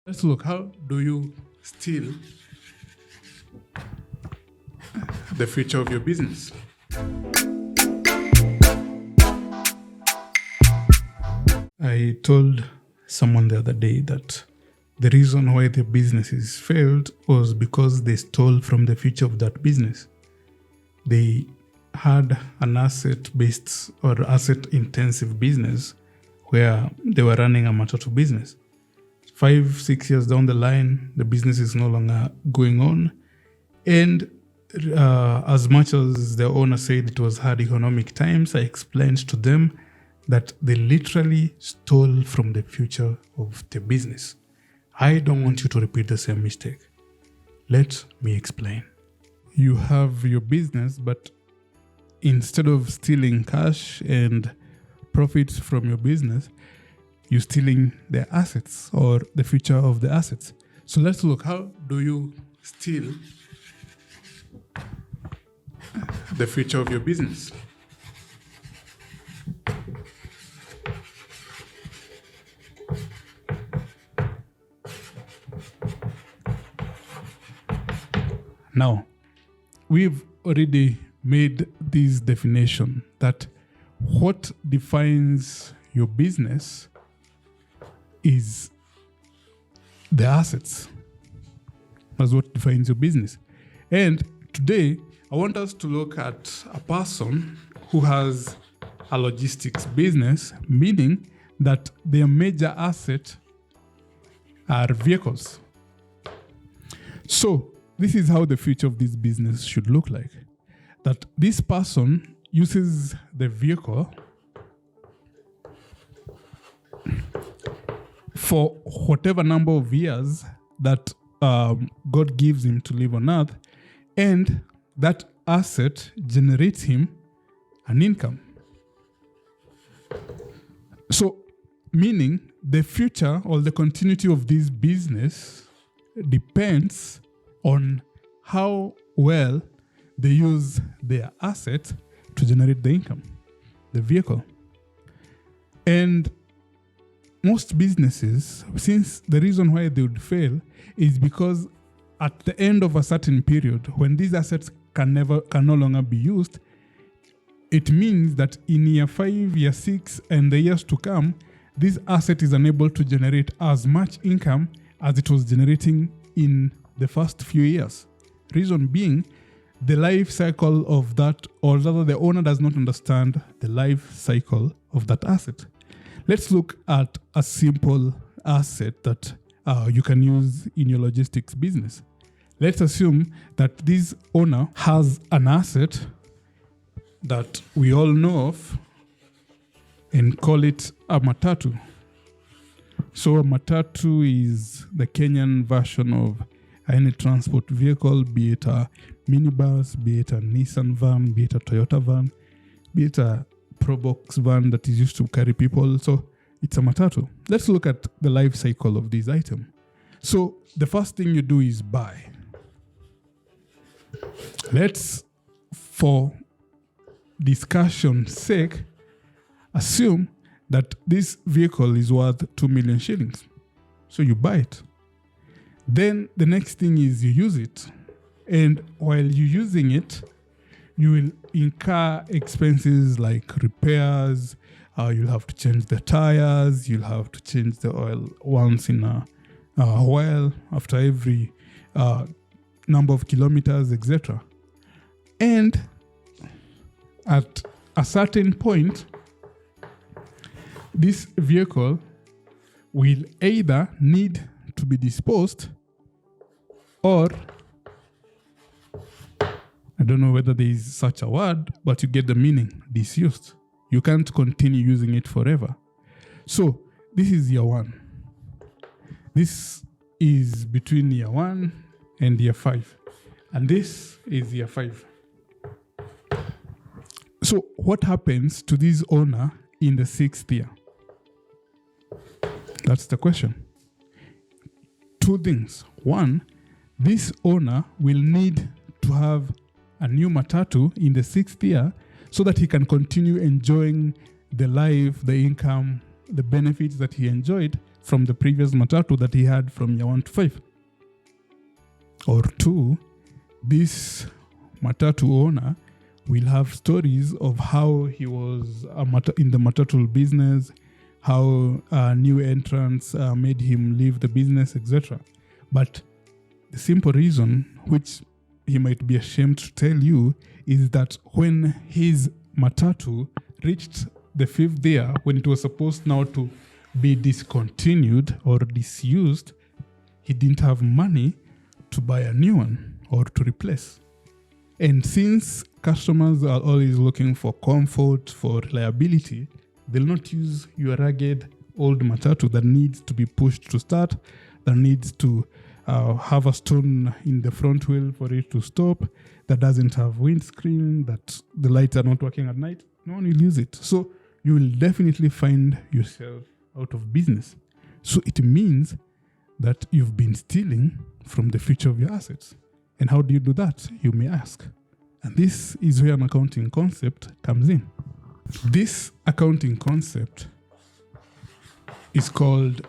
Let's look, how do you steal the future of your business? I told someone the other day that the reason why their businesses failed was because they stole from the future of that business. They had an asset-based or asset-intensive business where they were running a matatu business. 5-6 years down the line, the business is no longer going on. And as much as the owner said it was hard economic times, I explained to them that they literally stole from the future of the business. I don't want you to repeat the same mistake. Let me explain. You have your business, but instead of stealing cash and profits from your business, you're stealing the assets or the future of the assets. So let's look, how do you steal the future of your business? Now, we've already made this definition that what defines your business is the assets. That's what defines your business. And today, I want us to look at a person who has a logistics business, meaning that their major asset are vehicles. So, this is how the future of this business should look like. That this person uses the vehicle for whatever number of years that God gives him to live on earth, and that asset generates him an income. So, meaning the future or the continuity of this business depends on how well they use their asset to generate the income, the vehicle. And most businesses, since the reason why they would fail is because at the end of a certain period, when these assets can no longer be used, it means that in year 5, year 6, and the years to come, this asset is unable to generate as much income as it was generating in the first few years. Reason being, the life cycle of that, or rather the owner does not understand the life cycle of that asset. Let's look at a simple asset that you can use in your logistics business. Let's assume that this owner has an asset that we all know of and call it a matatu. So a matatu is the Kenyan version of any transport vehicle, be it a minibus, be it a Nissan van, be it a Toyota van, be it a Probox van that is used to carry people. So it's a matatu. Let's look at the life cycle of this item. So the first thing you do is buy. Let's, for discussion's sake, assume that this vehicle is worth 2 million shillings. So you buy it. Then the next thing is you use it. And while you're using it, you will incur expenses like repairs. You'll have to change the tires. You'll have to change the oil once in a while, after every number of kilometers, etc. And at a certain point, this vehicle will either need to be disposed, or I don't know whether there is such a word, but you get the meaning, disused. You can't continue using it forever. So this is year 1. This is between year 1 and year 5. And this is year 5. So what happens to this owner in the 6th year? That's the question. 2 things. 1, this owner will need to have a new matatu in the 6th year so that he can continue enjoying the life, the income, the benefits that he enjoyed from the previous matatu that he had from year 1 to 5. Or 2, this matatu owner will have stories of how he was in the matatu business, how new entrants made him leave the business, etc. But the simple reason, which he might be ashamed to tell you, is that when his matatu reached the 5th year, when it was supposed now to be discontinued or disused, he didn't have money to buy a new one or to replace. And since customers are always looking for comfort, for reliability, they'll not use your rugged old matatu that needs to be pushed to start, that needs to have a stone in the front wheel for it to stop, that doesn't have windscreen, that the lights are not working at night. No one will use it. So you will definitely find yourself out of business. So it means that you've been stealing from the future of your assets. And how do you do that, you may ask? And this is where an accounting concept comes in. This accounting concept is called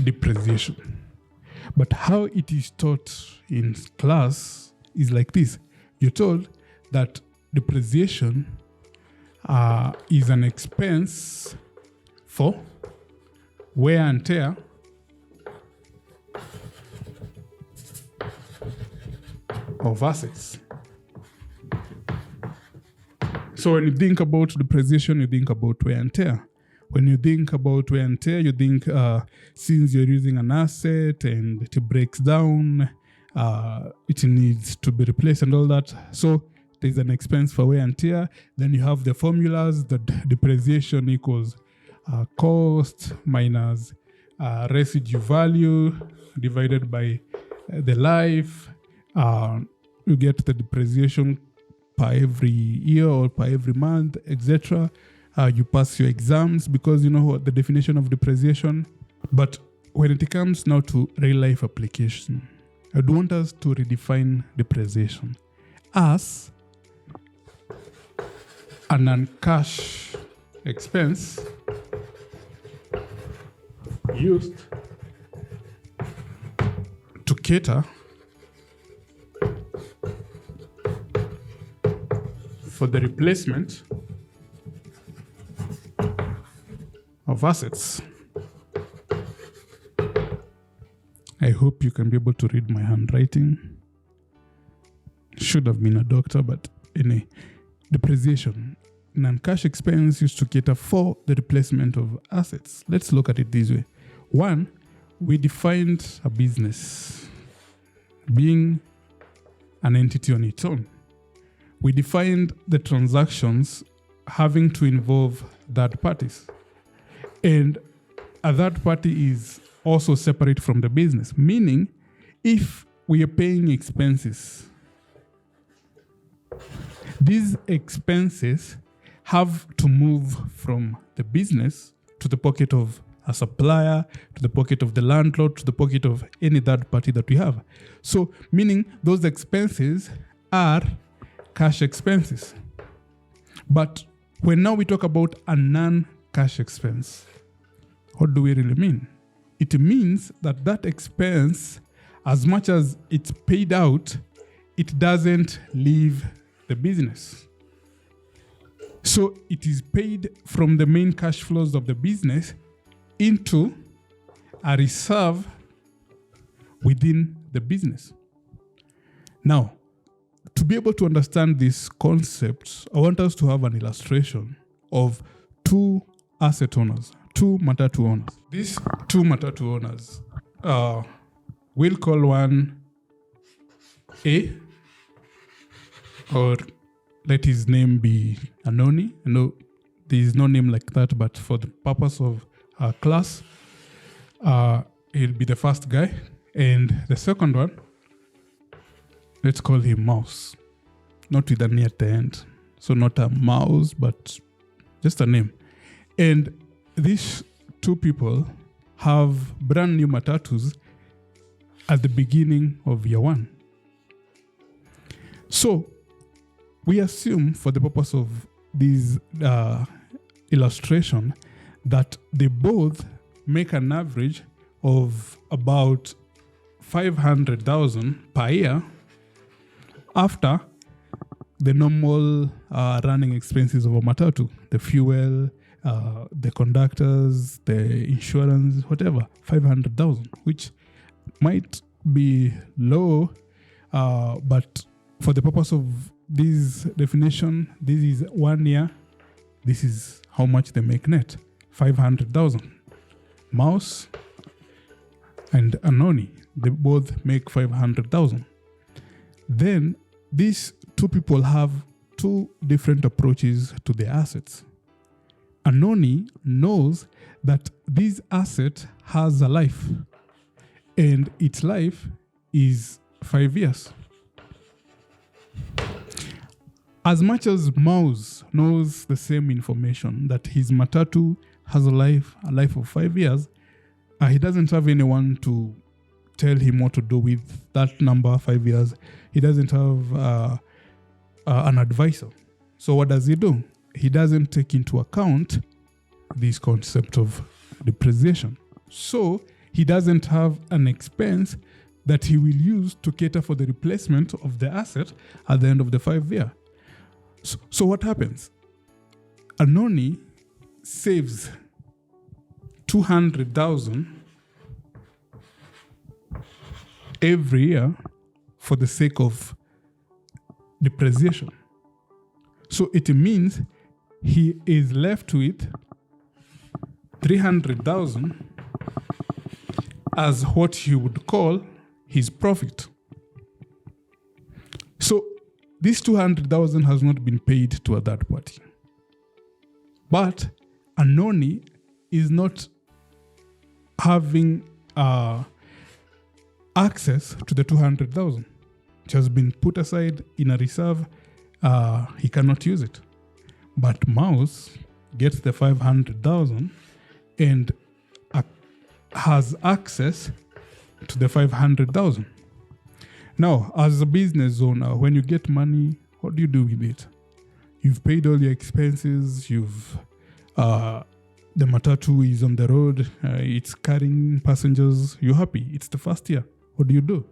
depreciation. But how it is taught in class is like this. You're told that depreciation is an expense for wear and tear of assets. So when you think about depreciation, you think about wear and tear. When you think about wear and tear, you think since you're using an asset and it breaks down, it needs to be replaced and all that. So there's an expense for wear and tear. Then you have the formulas that depreciation equals cost minus residue value divided by the life. You get the depreciation per every year or per every month, etc. You pass your exams because you know what the definition of depreciation. But when it comes now to real life application, I would want us to redefine depreciation as a non-cash expense used to cater for the replacement of assets. I hope you can be able to read my handwriting. Should have been a doctor, but anyway, depreciation, non-cash expense used to cater for the replacement of assets. Let's look at it this way. 1, we defined a business being an entity on its own. We defined the transactions having to involve third parties. And a third party is also separate from the business, meaning if we are paying expenses, these expenses have to move from the business to the pocket of a supplier, to the pocket of the landlord, to the pocket of any third party that we have. So, meaning those expenses are cash expenses. But when now we talk about a non-cash expense, what do we really mean? It means that that expense, as much as it's paid out, it doesn't leave the business. So it is paid from the main cash flows of the business into a reserve within the business. Now, to be able to understand this concept, I want us to have an illustration of 2 asset owners, 2 matatu owners. These 2 matatu owners, we'll call one A, or let his name be Anoni. No, there is no name like that, but for the purpose of our class, he'll be the first guy. And the second one, let's call him Mouse. Not with a near at the end. So not a mouse, but just a name. And these 2 people have brand new matatus at the beginning of year 1. So we assume, for the purpose of this illustration, that they both make an average of about 500,000 per year after the normal running expenses of a matatu, the fuel, the conductors, the insurance, whatever, 500,000, which might be low, but for the purpose of this definition, this is 1 year. This is how much they make net, 500,000. Mouse and Anoni, they both make 500,000. Then these two people have two different approaches to their assets. Anoni knows that this asset has a life, and its life is 5 years. As much as Mouse knows the same information, that his matatu has a life of 5 years, he doesn't have anyone to tell him what to do with that number, 5 years. He doesn't have an advisor. So what does he do? He doesn't take into account this concept of depreciation. So he doesn't have an expense that he will use to cater for the replacement of the asset at the end of the 5 year. So what happens? Anoni saves 200,000 every year for the sake of depreciation. So it means he is left with 300,000 as what he would call his profit. So this 200,000 has not been paid to a third party. But Anoni is not having access to the 200,000. It has been put aside in a reserve. He cannot use it. But Mouse gets the 500,000 and has access to the 500,000. Now, as a business owner, when you get money, what do you do with it? You've paid all your expenses. The matatu is on the road. It's carrying passengers. You're happy. It's the first year. What do?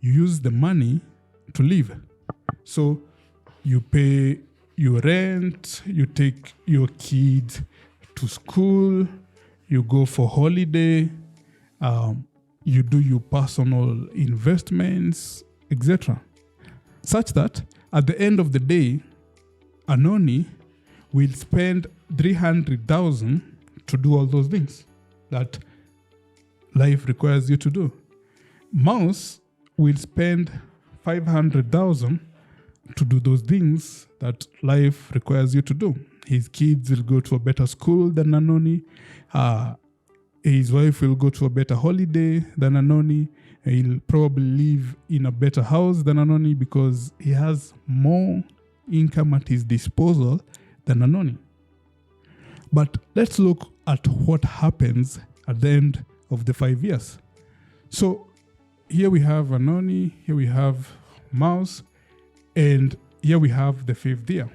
You use the money to live. So you pay your rent. You take your kids to school. You go for holiday. You do your personal investments, etc. Such that at the end of the day, Anoni will spend 300,000 to do all those things that life requires you to do. Mouse will spend 500,000 to do those things that life requires you to do. His kids will go to a better school than Anoni. His wife will go to a better holiday than Anoni. He'll probably live in a better house than Anoni because he has more income at his disposal than Anoni. But let's look at what happens at the end of the 5 years. So here we have Anoni, here we have Mouse, and here we have the 5th year.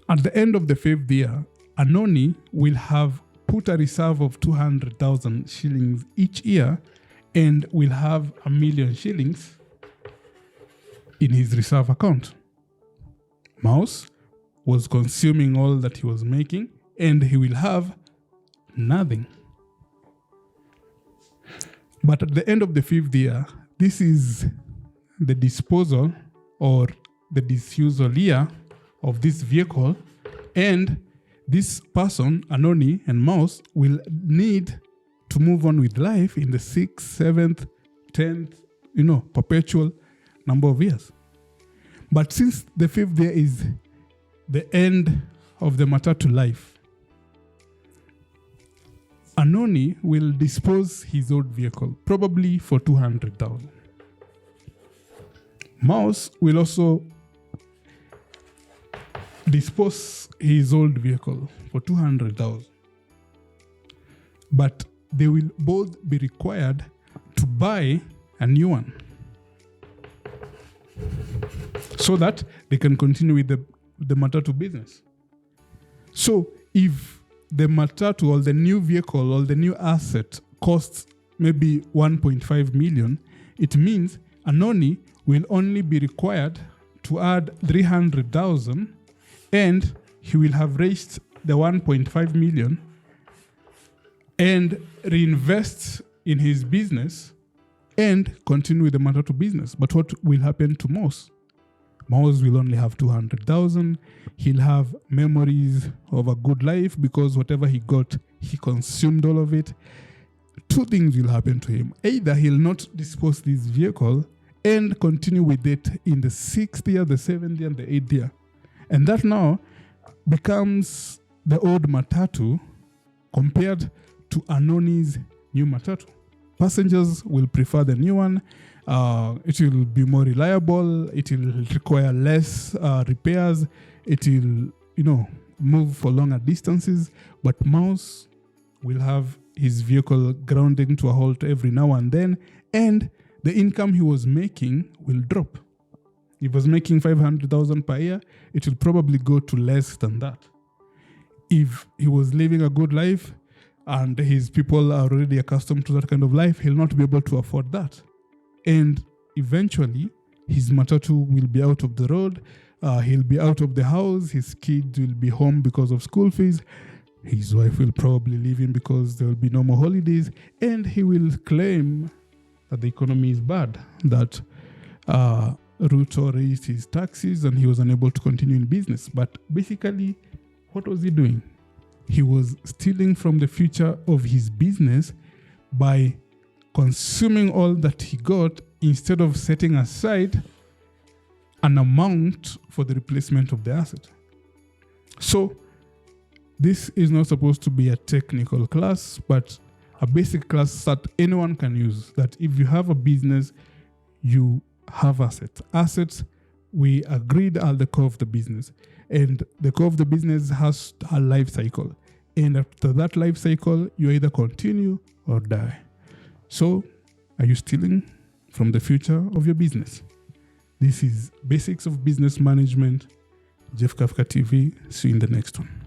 At the end of the 5th year, Anoni will have put a reserve of 200,000 shillings each year and will have 1,000,000 shillings in his reserve account. Mouse was consuming all that he was making and he will have nothing. But at the end of the 5th year, this is the disposal or the disusal year of this vehicle, and this person, Anoni and Mouse, will need to move on with life in the 6th, 7th, 10th, perpetual number of years. But since the 5th year is the end of the matatu life, Anoni will dispose his old vehicle, probably for 200,000. Mouse will also dispose his old vehicle for 200,000. But they will both be required to buy a new one so that they can continue with the matatu business. So if the matatu or the new vehicle or the new asset costs maybe 1.5 million, it means Anoni will only be required to add 300,000 and he will have raised the 1.5 million and reinvest in his business and continue with the matatu business. But what will happen to Mouse? Mouse will only have 200,000. He'll have memories of a good life because whatever he got, he consumed all of it. Two things will happen to him. Either he'll not dispose this vehicle and continue with it in the 6th year, the 7th year, and the 8th year. And that now becomes the old matatu compared to Anoni's new matatu. Passengers will prefer the new one. It will be more reliable. It will require less repairs. It will, move for longer distances. But Mouse will have his vehicle grounding to a halt every now and then, and the income he was making will drop. If he was making 500,000 per year, it will probably go to less than that. If he was living a good life and his people are already accustomed to that kind of life, he'll not be able to afford that. And eventually, his matatu will be out of the road. He'll be out of the house. His kids will be home because of school fees. His wife will probably leave him because there will be no more holidays. And he will claim that the economy is bad, that Ruto raised his taxes and he was unable to continue in business. But basically, what was he doing? He was stealing from the future of his business by consuming all that he got instead of setting aside an amount for the replacement of the asset. So this is not supposed to be a technical class, but a basic class that anyone can use. That if you have a business, you have assets. Assets, we agreed, are the core of the business. And the core of the business has a life cycle. And after that life cycle, you either continue or die. So, are you stealing from the future of your business? This is Basics of Business Management. JephKafka TV. See you in the next one.